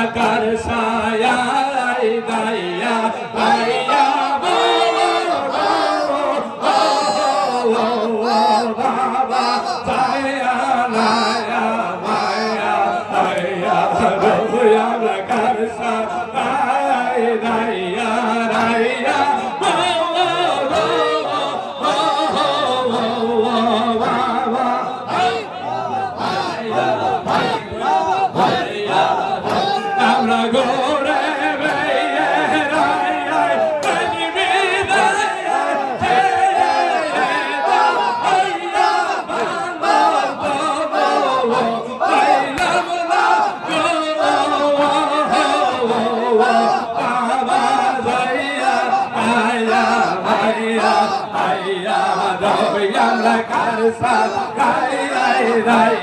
কার সায়া দাইয়া ভাইয়া বাবা দাইয়া লায়া ভাইয়া দাইয়া আমরা কার সায়া দাইয়া রাইয়া আমরা গোরে আমরা কারসা গাই রাই রাই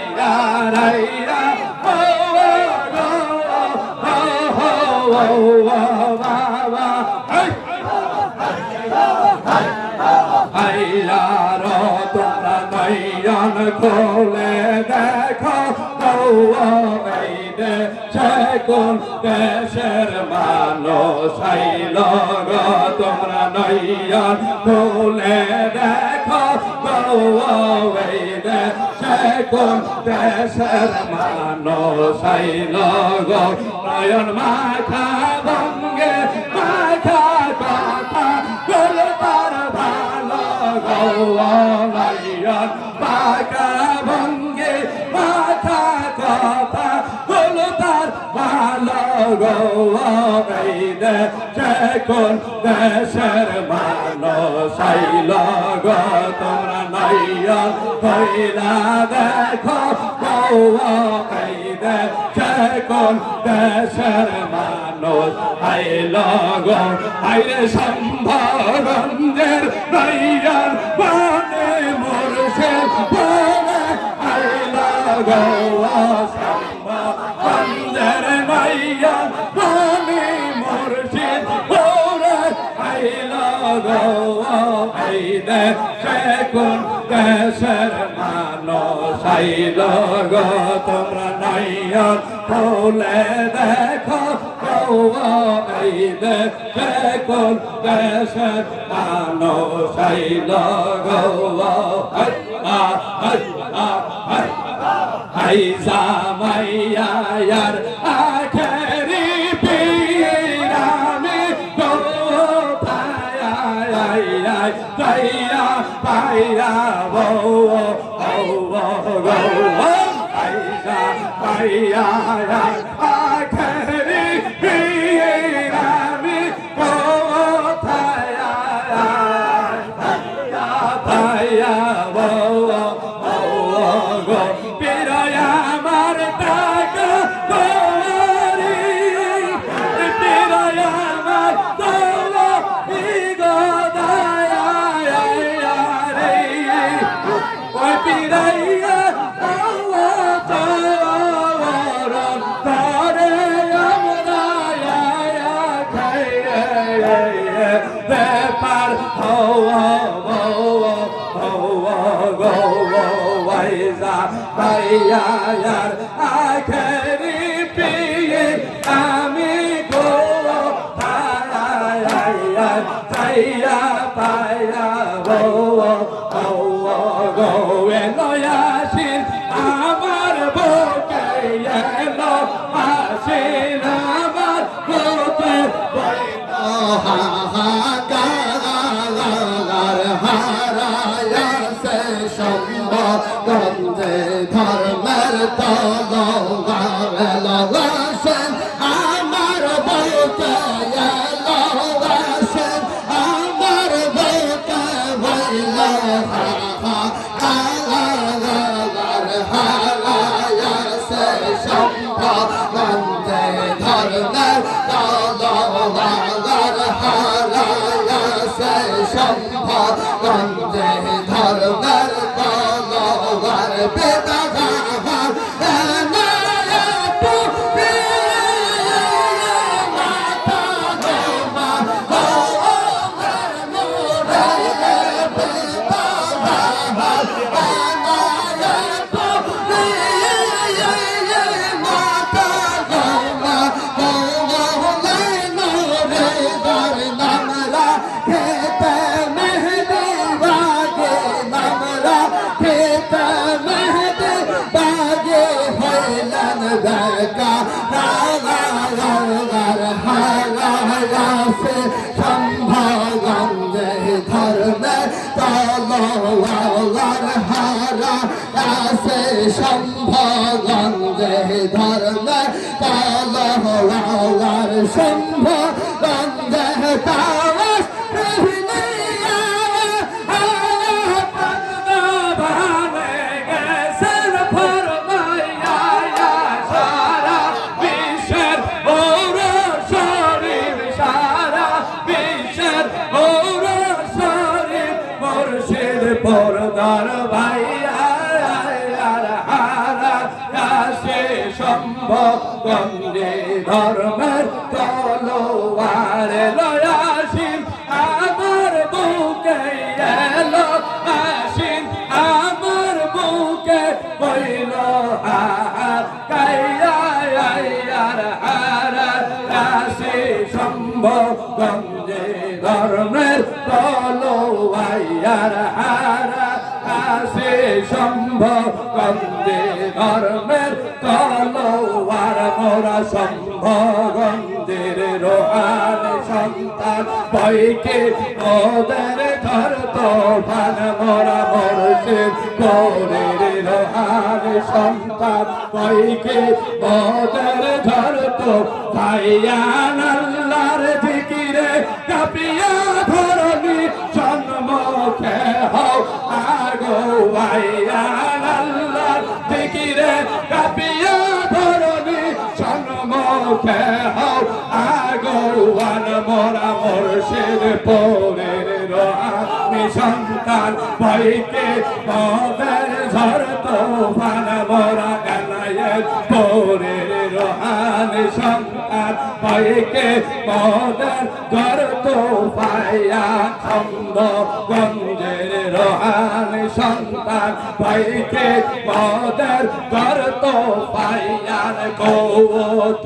রাই তোমরা নয়ন খোলে দেখো এই দেশে কোন দেশের মানুষ আইল গো তোমরা নয়ন খোলে দেখো এই দেশে কোন দেশের মানুষ আইল গো নয়ন মাথা বঙ্গে মাথা কথা তার ভালো গো নয়ন পাকা ভঙ্গে মাথা কথা হলো তার ভালো গো এই দেশে কোন দেশের মানুষ আইল গো তোমরা নয়ন কইরা দেখো গো এই দেশে কোন দেশের মানুষ আইল গো আইরে সম্ভগঞ্জের নয়ন মানে মুর্শিদ বলে আইল গো সম্ভগঞ্জের নয়ন মানে মুর্শিদ বলে আইল গো এই দেশে কোন দেশের মানুষ আইল গো তোমরা নয়ন খুলে দেখো এই দেশে কোন দেশের মানুষ আইল গো হাই জামাইয়া ইয়ার আখেরি পীরামি গো পায়া পায়া পায়া বো গো পায়া পায়া আখেরি পীরামি গো পায়া পায়া বো গো পীরায়া আমার টাকা তোমারি পীরায়া আমার তোলা গো দায়া রে ওই পীরায়া পাইয়ার আখেরি পিয়ে আমি গো পাইয়া পাইয়া গো গো এলয়াসিন আমার বুকে এলো আসিন আমার বুকে হাহাকার হারায়া সে সম্ভগঞ্জে ধর্মের তলোয়ার এলয়াসিন আমার বুকে এলো আসিন আমার বুকে হইল হাহাকার হারায়া সে সম্ভগঞ্জে ধর্মের তলোয়ার হারায়া সে সম্ভগঞ্জে ধর্মের তলোয়ার বেদা শম্ভ গন্ধে তাওয়াস রহিমিয়া ভানে গেছেন ফরমাইয়া সারা বিশ্বের ওর শরীর সারা বিশ্বের ওর শরীর মুর্শিদ পরদার ভাইয়া হারা কাশে সম্ভব গঞ্জে ধর্মের তলোয়ার লয়াসীন আমার বুকে এলো আসিন আমার বুকে হইল আর কাইয়ার হারা কাশে সম্ভব গঞ্জে ধর্মের তলোয়ার হারা কাশে সম্ভব গঞ্জে ধর্মের তলোয়ার মোরা সম্ভগন্ধের রোহান সন্তান বইকে ওদের ঘর তো ভান মোরা মুর্শিদ পরের রোহান সন্তান বইকে ওদের ঘর তো ভাইয়ান আল্লাহর জিকিরে কাপিয়া ধরনি সম্মুখে হও আগো ভাইয়ান আল্লাহর জিকিরে কাপিয়া ধরনি সম্মুখে হও আগোয়ান মোরা মুর্শিদ পরের রোহানি সন্তান বইকে পদের ঝড় তোফান মোরা গানায়ের পরের রোহানি সন্তান বইকে পদের ঝড় তোফায়া খন্দ গঞ্জের রোহানি সন্তান বইকে পদের ঝড় তোফায়া গৌত